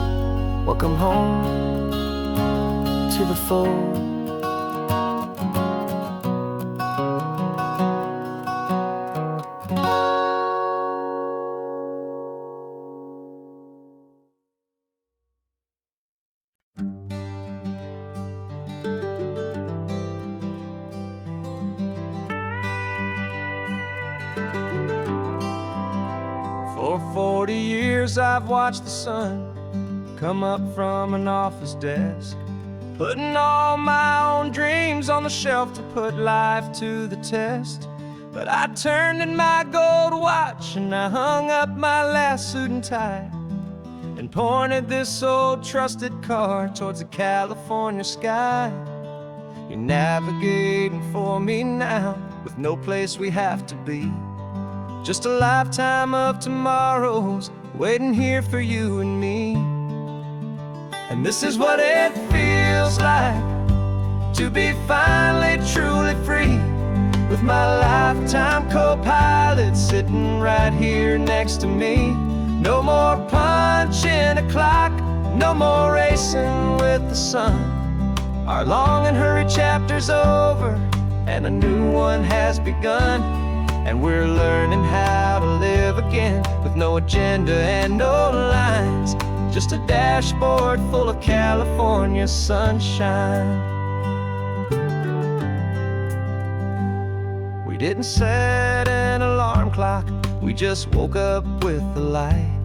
Welcome home to the fold. For 40 years I've watched the sun come up from an office desk, putting all my own dreams on the shelf to put life to the test. But I turned in my gold watch and I hung up my last suit and tie, and pointed this old trusted car towards the California sky. You're navigating for me now with no place we have to be, just a lifetime of tomorrows waiting here for you and me. And this is what it feels like to be finally truly free, with my lifetime co-pilot sitting right here next to me. No more punching a clock, no more racing with the sun. Our long and hurried chapter's over and a new one has begun. And we're learning how to live again with no agenda and no lines, just a dashboard full of California sunshine. We didn't set an alarm clock, we just woke up with the light.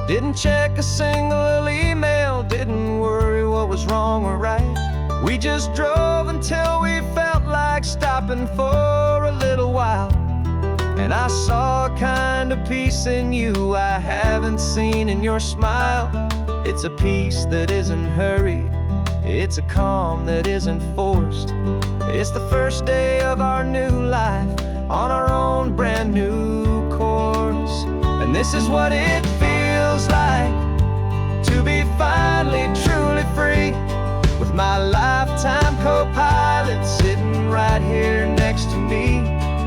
Didn't check a single email, didn't worry what was wrong or right. We just drove until we felt like stopping for a little while. And I saw a kind of peace in you I haven't seen in your smile. It's a peace that isn't hurried, it's a calm that isn't forced. It's the first day of our new life on our own brand new course. And this is what it feels like to be finally truly free, with my lifetime co-pilot sitting right here next to me.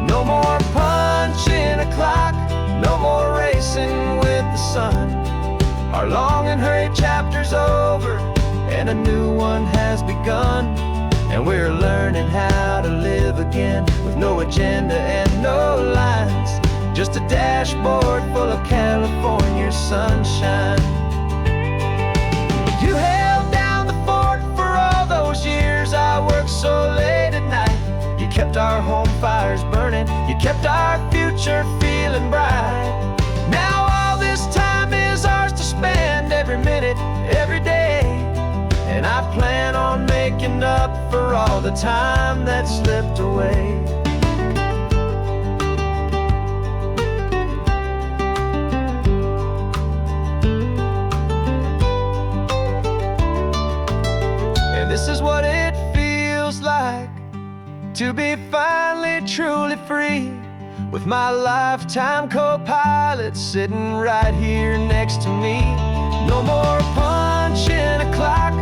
No more punching a clock, no more racing with the sun. Our long and hurried chapter's over, and a new one has begun. And we're learning how to live again, with no agenda and no lines, just a dashboard full of California sunshine. You held down the fort for all those years I worked so late at night. You kept our home fires burning, you kept our future feeling bright. Now all this time is ours to spend, every minute, every day. And I plan on making up for all the time that slipped away. And this is what it feels like to be finally truly free, with my lifetime co-pilot sitting right here next to me. No more punching a clock,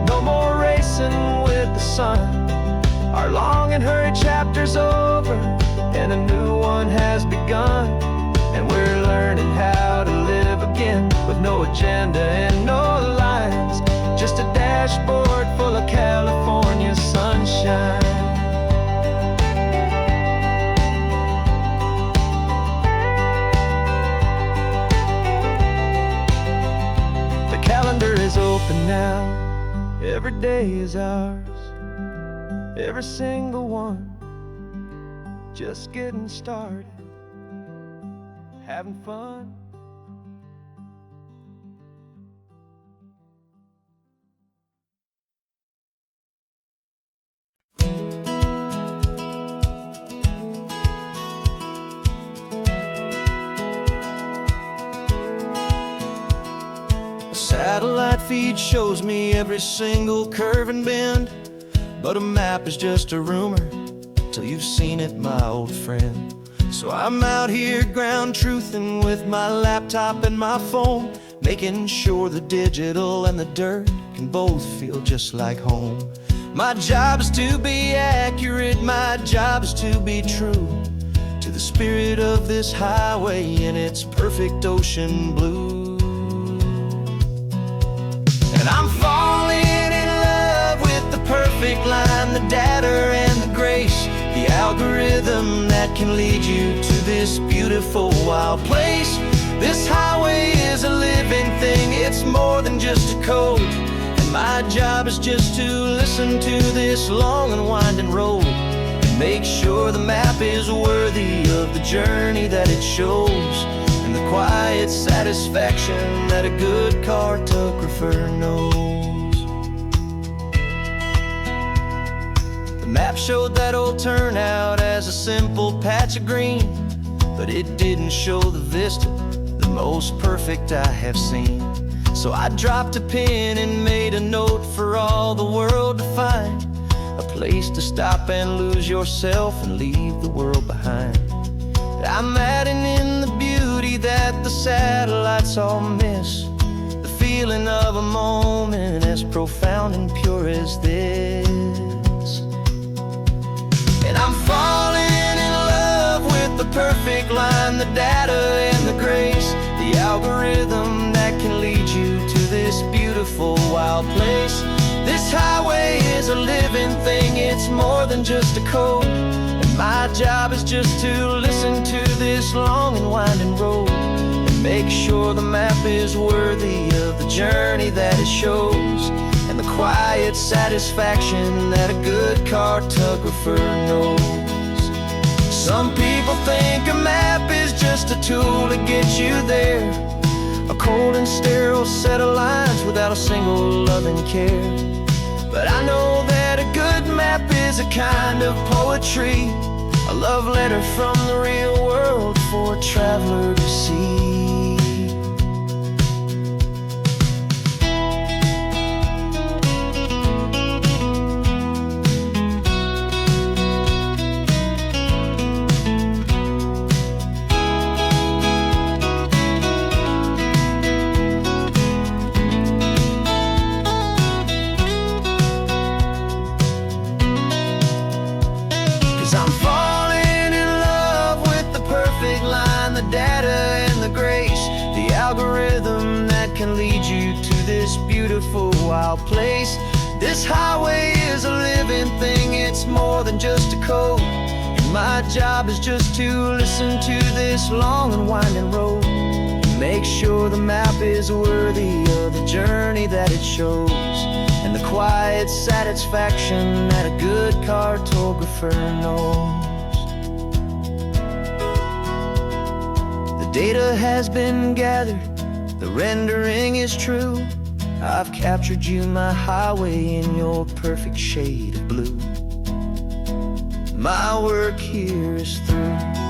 no more racing with the sun. Our long and hurried chapter's over, and a new one has begun. And we're learning how to live again, with no agenda and no lines, just a dashboard full of California sunshine. The calendar is open now, every day is ours, every single one, just getting started, having fun. Satellite feed shows me every single curve and bend, but a map is just a rumor till you've seen it, my old friend. So I'm out here ground truthing with my laptop and my phone, making sure the digital and the dirt can both feel just like home. My job is to be accurate, my job is to be true to the spirit of this highway in its perfect ocean blue. And I'm falling in love with the perfect line, the data and the grace, the algorithm that can lead you to this beautiful wild place. This highway is a living thing, it's more than just a code. And my job is just to listen to this long and winding road, and make sure the map is worthy of the journey that it shows, and the quiet satisfaction that a good cartographer knows. The map showed that old turnout as a simple patch of green, but it didn't show the vista, the most perfect I have seen. So I dropped a pin and made a note for all the world to find, a place to stop and lose yourself and leave the world behind. I'm adding in the beauty that the satellites all miss, the feeling of a moment as profound and pure as this. And I'm falling in love with the perfect line, the data and the grace, the algorithm that can lead you to this beautiful wild place. This highway is a living thing, it's more than just a code. My job is just to listen to this long and winding road, and make sure the map is worthy of the journey that it shows, and the quiet satisfaction that a good cartographer knows. Some people think a map is just a tool to get you there, a cold and sterile set of lines without a single loving care. But I know that a good map is a kind of poetry, a love letter from the real world for a traveler to see. beautiful, wild place. This highway is a living thing, it's more than just a code. And my job is just to listen to this long and winding road, and make sure the map is worthy of the journey that it shows, and the quiet satisfaction that a good cartographer knows. The data has been gathered, the rendering is true. I've captured you, my highway, in your perfect shade of blue. My work here is through.